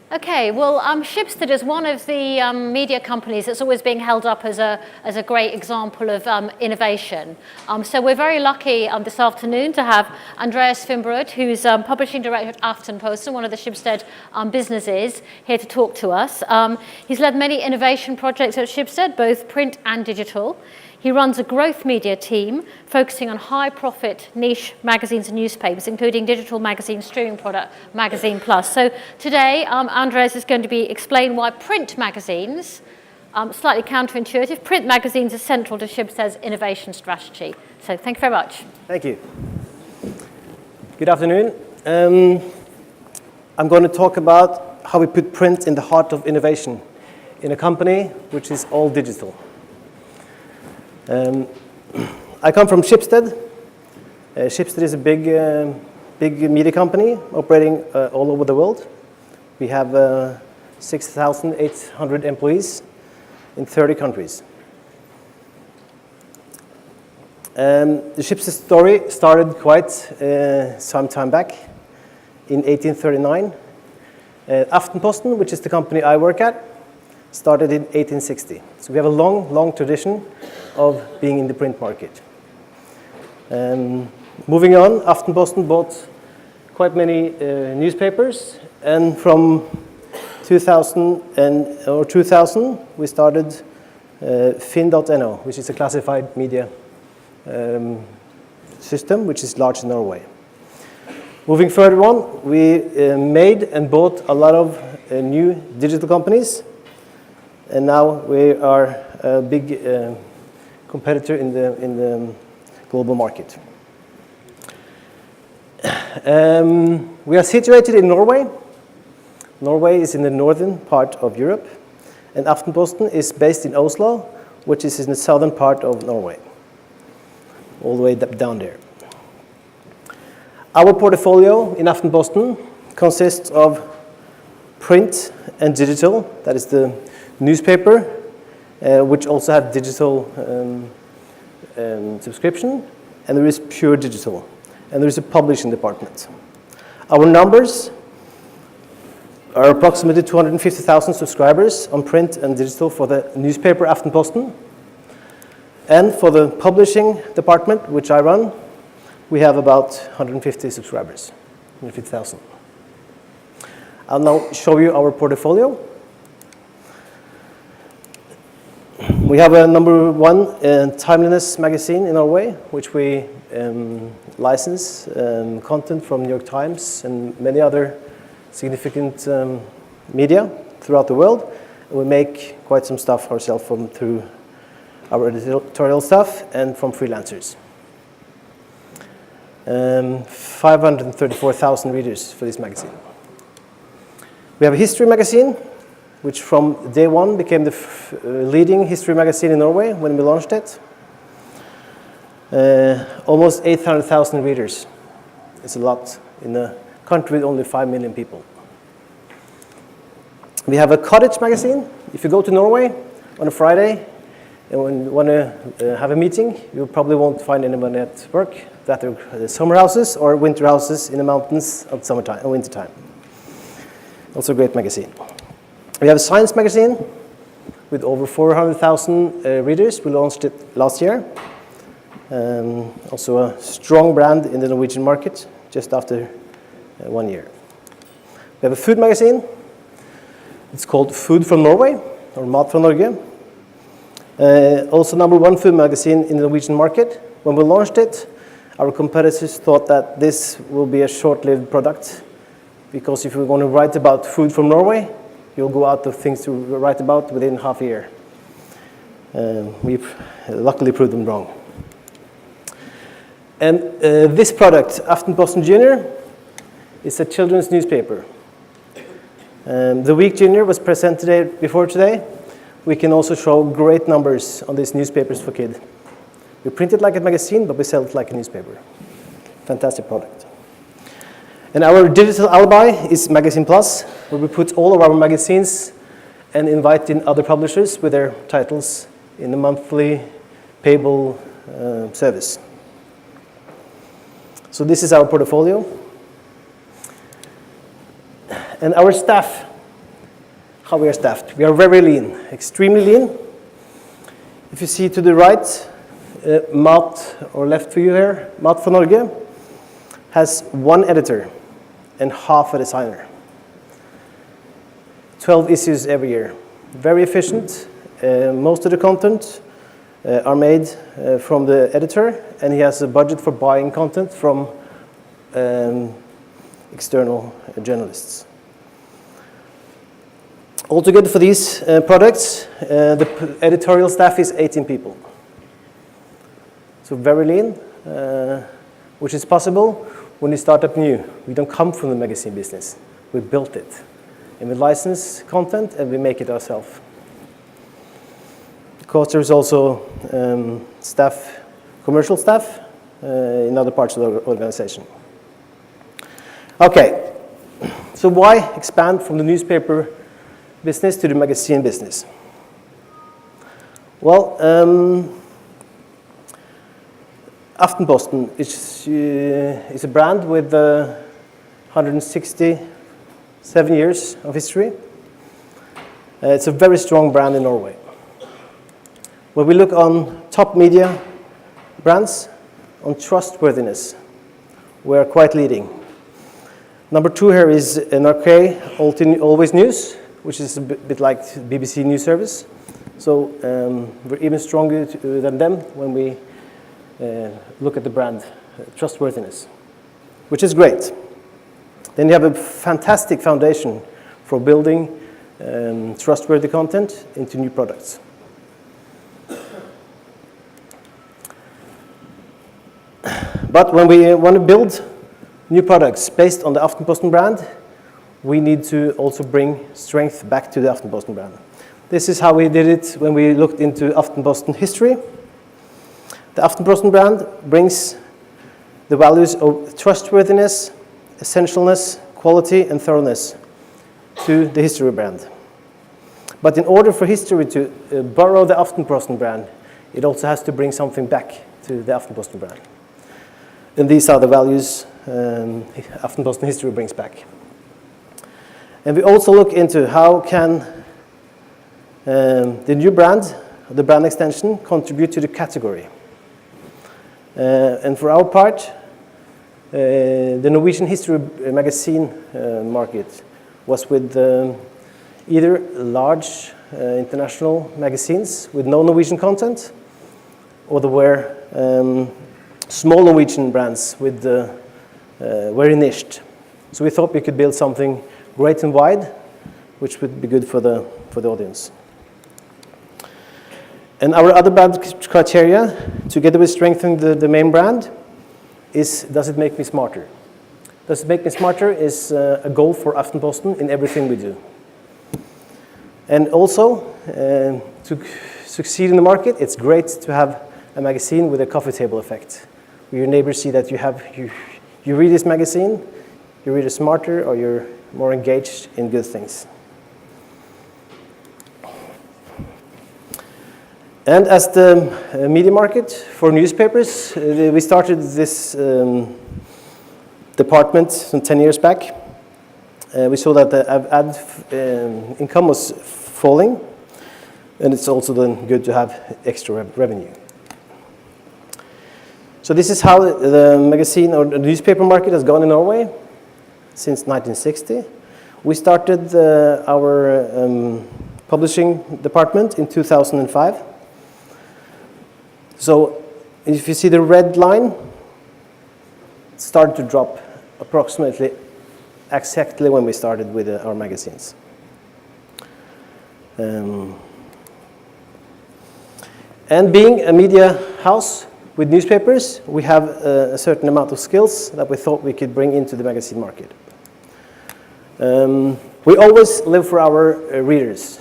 Okay, well, Schibsted is one of the media companies that's always being held up as a great example of innovation. So we're very lucky this afternoon to have Andreas Finborud, who's publishing director at Aftenposten, one of the Schibsted businesses, here to talk to us. He's led many innovation projects at Schibsted, both print and digital. He runs a growth media team focusing on high-profit niche magazines and newspapers, including digital magazine streaming product Magazine Plus. So today, Andreas is going to explain why print magazines, slightly counterintuitive, print magazines are central to Schibsted's innovation strategy. So thank you very much. Thank you. Good afternoon. I'm going to talk about how we put print in the heart of innovation in a company which is all digital. I come from Schibsted. Schibsted is a big media company operating all over the world. We have 6,800 employees in 30 countries. The Schibsted story started quite some time back in 1839. Aftenposten, which is the company I work at, started in 1860. So we have a long tradition of being in the print market. Moving on, Aftenposten bought quite many newspapers, and from 2000 we started Finn.no, which is a classified media system, which is large in Norway. Moving further on, we made and bought a lot of new digital companies, and now we are a big competitor in the global market. We are situated in Norway. Norway is in the northern part of Europe, and Aftenposten is based in Oslo, which is in the southern part of Norway, all the way down there. Our portfolio in Aftenposten consists of print and digital, that is the newspaper, which also have digital subscription, and there is pure digital, and there is a publishing department. Our numbers are approximately 250,000 subscribers on print and digital for the newspaper Aftenposten, and for the publishing department, which I run, we have about 150 subscribers, 150,000. I'll now show you our portfolio. We have a #1 timeliness magazine in Norway, which we license content from New York Times and many other significant media throughout the world. We make quite some stuff ourselves through our editorial staff and from freelancers. 534,000 readers for this magazine. We have a history magazine, which from day one became the leading history magazine in Norway when we launched it. Almost 800,000 readers. It's a lot in a country with only 5 million people. We have a cottage magazine. If you go to Norway on a Friday and when you want to have a meeting, you probably won't find anyone at work. That are summer houses or winter houses in the mountains at summertime or wintertime. Also a great magazine. We have a science magazine with over 400,000 readers. We launched it last year. Also a strong brand in the Norwegian market just after 1 year. We have a food magazine. It's called Food from Norway, or Mat fra Norge. Also #1 food magazine in the Norwegian market. When we launched it, our competitors thought that this will be a short-lived product, because if you're going to write about food from Norway, you'll go out of things to write about within half a year. We've luckily proved them wrong. And this product, Aftenposten Junior, is a children's newspaper. The Week Junior was presented before today. We can also show great numbers on these newspapers for kids. We print it like a magazine, but we sell it like a newspaper. Fantastic product. And our digital alibi is Magazine Plus, where we put all of our magazines and invite in other publishers with their titles in a monthly payable service. So this is our portfolio. And our staff how we are staffed. We are very lean, extremely lean. If you see to the right, Mat, or left for you here, Mat for Norge, has one editor and half a designer. 12 issues every year. Very efficient. Most of the content are made from the editor, and he has a budget for buying content from external journalists. Altogether for these products, the editorial staff is 18 people. So very lean, which is possible when you start up new. We don't come from the magazine business. We built it. And we license content and we make it ourselves. Of course, there's also staff, commercial staff in other parts of the organization. Okay, so why expand from the newspaper business to the magazine business? Well, Aftenposten is a brand with 167 years of history. It's a very strong brand in Norway. When we look on top media brands, on trustworthiness, we are quite leading. Number 2 here is NRK Always News, which is a bit like BBC News Service. So we're even stronger than them when we look at the brand trustworthiness, which is great. Then you have a fantastic foundation for building trustworthy content into new products. But when we want to build new products based on the Aftenposten brand, we need to also bring strength back to the Aftenposten brand. This is how we did it when we looked into Aftenposten history. The Aftenposten brand brings the values of trustworthiness, essentialness, quality, and thoroughness to the history brand. But in order for history to borrow the Aftenposten brand, it also has to bring something back to the Aftenposten brand. And these are the values Aftenposten history brings back. And we also look into how can the new brand, the brand extension, contribute to the category. And for our part, the Norwegian history magazine market was with either large international magazines with no Norwegian content, or there were small Norwegian brands with very niched. So we thought we could build something great and wide, which would be good for the audience. And our other brand criteria, together with strengthening the main brand, is does it make me smarter? Does it make me smarter is a goal for Aftenposten in everything we do. And also, to succeed in the market, it's great to have a magazine with a coffee table effect, where your neighbors see that you read this magazine, you're either smarter or you're more engaged in good things. And as the media market for newspapers, we started this department some 10 years back. We saw that the ad income was falling, and it's also then good to have extra revenue. So this is how the magazine or the newspaper market has gone in Norway since 1960. We started our publishing department in 2005. So if you see the red line, it started to drop approximately exactly when we started with our magazines. And being a media house with newspapers, we have a certain amount of skills that we thought we could bring into the magazine market. We always live for our readers.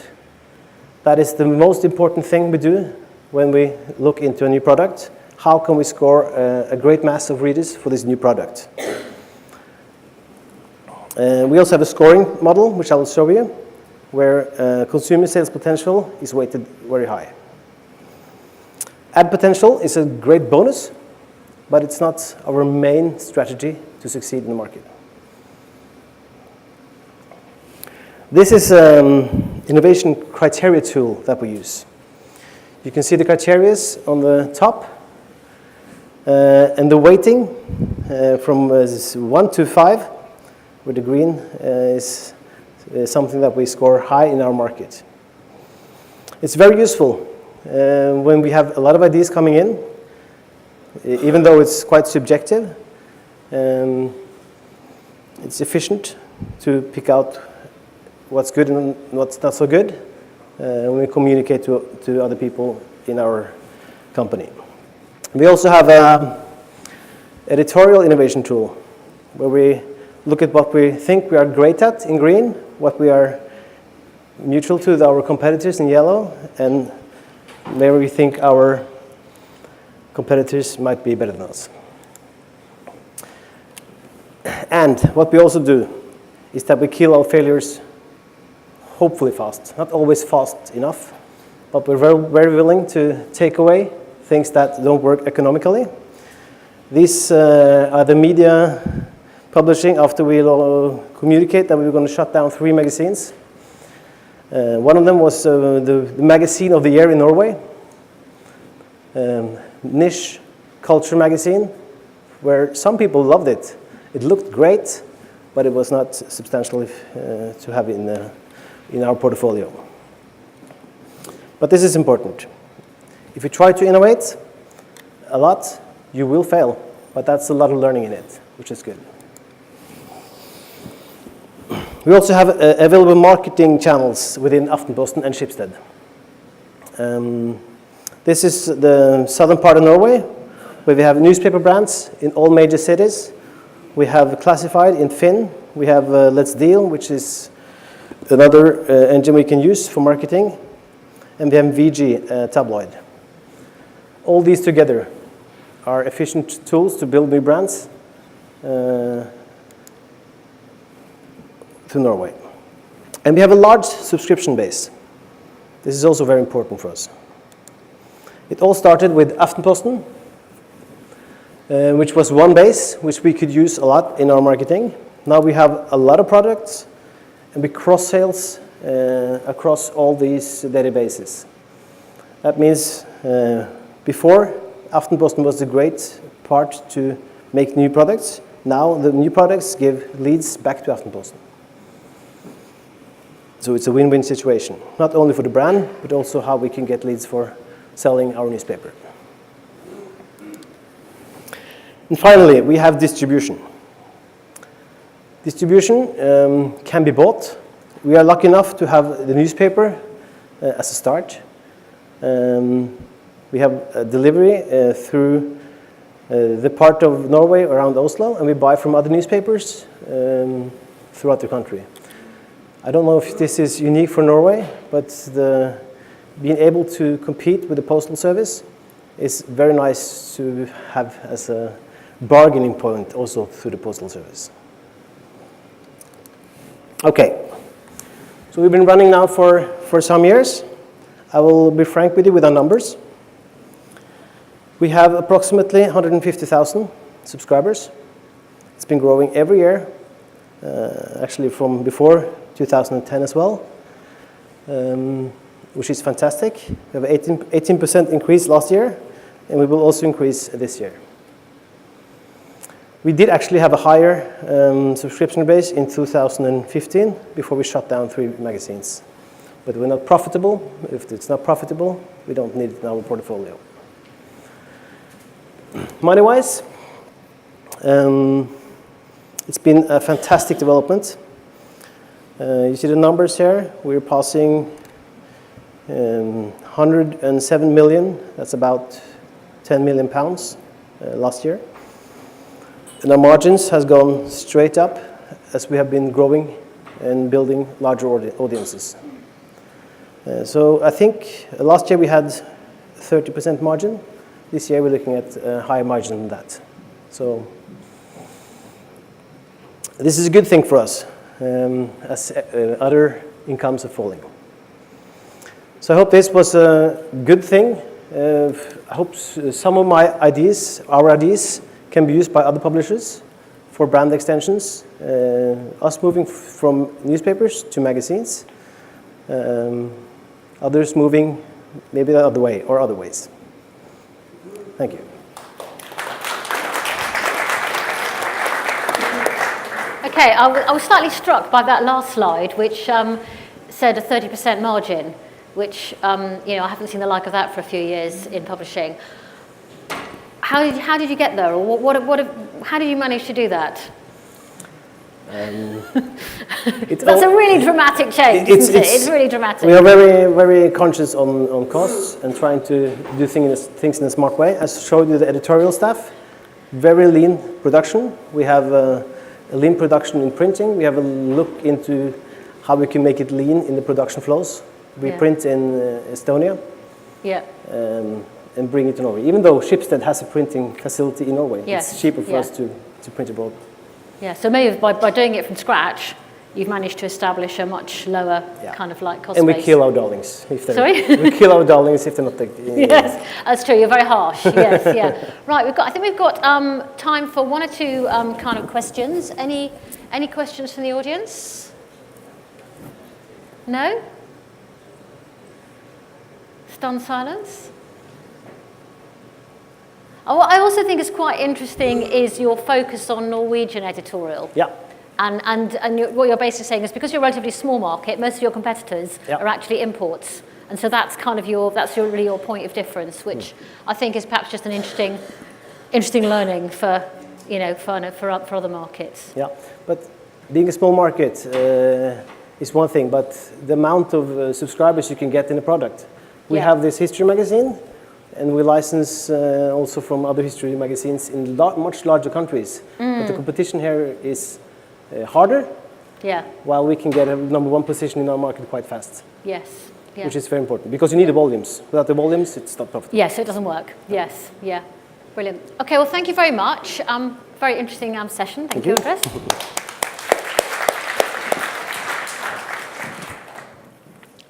That is the most important thing we do when we look into a new product. How can we score a great mass of readers for this new product? We also have a scoring model, which I will show you, where consumer sales potential is weighted very high. Ad potential is a great bonus, but it's not our main strategy to succeed in the market. This is innovation criteria tool that we use. You can see the criteria on the top, and the weighting from 1 to 5, where the green is something that we score high in our market. It's very useful when we have a lot of ideas coming in, even though it's quite subjective. It's efficient to pick out what's good and what's not so good when we communicate to other people in our company. We also have an editorial innovation tool where we look at what we think we are great at in green, what we are neutral to our competitors in yellow, and where we think our competitors might be better than us. And what we also do is that we kill our failures hopefully fast. Not always fast enough, but we're very, very willing to take away things that don't work economically. These are the media publishing after we communicate that we were going to shut down 3 magazines. One of them was the magazine of the year in Norway, niche culture magazine, where some people loved it. It looked great, but it was not substantial to have in our portfolio. But this is important. If you try to innovate a lot, you will fail, but that's a lot of learning in it, which is good. We also have available marketing channels within Aftenposten and Schibsted. This is the southern part of Norway, where we have newspaper brands in all major cities. We have Classified in Finn. We have Let's Deal, which is another engine we can use for marketing. And we have VG tabloid. All these together are efficient tools to build new brands to Norway. And we have a large subscription base. This is also very important for us. It all started with Aftenposten, which was one base, which we could use a lot in our marketing. Now we have a lot of products, and we cross-sales across all these databases. That means before, Aftenposten was the great part to make new products. Now the new products give leads back to Aftenposten. So it's a win-win situation, not only for the brand, but also how we can get leads for selling our newspaper. And finally, we have distribution. Distribution can be bought. We are lucky enough to have the newspaper as a start. We have a delivery through the part of Norway around Oslo, and we buy from other newspapers throughout the country. I don't know if this is unique for Norway, but being able to compete with the postal service is very nice to have as a bargaining point also through the postal service. Okay, so we've been running now for some years. I will be frank with you with our numbers. We have approximately 150,000 subscribers. It's been growing every year, actually from before 2010 as well, which is fantastic. We have 18% increase last year, and we will also increase this year. We did actually have a higher subscription base in 2015 before we shut down 3 magazines. But we're not profitable. If it's not profitable, we don't need it in our portfolio. Money-wise, it's been a fantastic development. You see the numbers here. We're passing 107 million. That's about 10 million pounds last year. And our margins has gone straight up as we have been growing and building larger audiences. So I think last year we had 30% margin. This year we're looking at a higher margin than that. So this is a good thing for us as other incomes are falling. So I hope this was a good thing. I hope some of my ideas, our ideas, can be used by other publishers for brand extensions. Us moving from newspapers to magazines Others moving maybe the other way or other ways. Thank you. Okay, I was slightly struck by that last slide, which said a 30% margin, which I haven't seen the like of that for a few years in publishing. How did you get there, or how did you manage to do that? That's a really dramatic change, isn't it? It's really dramatic. We are very, very conscious on costs and trying to do things in a smart way. As showed you the editorial staff, very lean production. We have a lean production in printing. We have a look into how we can make it lean in the production flows. We print in Estonia and bring it to Norway. Even though Schibsted has a printing facility in Norway, it's cheaper for us to print abroad. Yeah, so maybe by doing it from scratch, you've managed to establish a much lower kind of like cost and base. We kill our darlings. Sorry? We kill our darlings if they're not Yes, that's true. You're very harsh. Yes, yeah. Right, I think we've got time for one or two kind of questions. Any questions from the audience? No? Stunned silence? What I also think is quite interesting is your focus on Norwegian editorial. Yeah. And what you're basically saying is because you're a relatively small market, most of your competitors are actually imports. And so that's kind of really your point of difference, which I think is perhaps just an interesting learning for other markets. Yeah, but being a small market is one thing, but the amount of subscribers you can get in a product. We have this history magazine, and we license also from other history magazines in much larger countries. But the competition here is harder, while we can get a #1 position in our market quite fast. Yes. Yeah. Which is very important, because you need the volumes. Without the volumes, it's not profitable. Yes, it doesn't work. Yes, yeah. Brilliant. Okay, well, thank you very much. Very interesting session. Thank you, Andreas.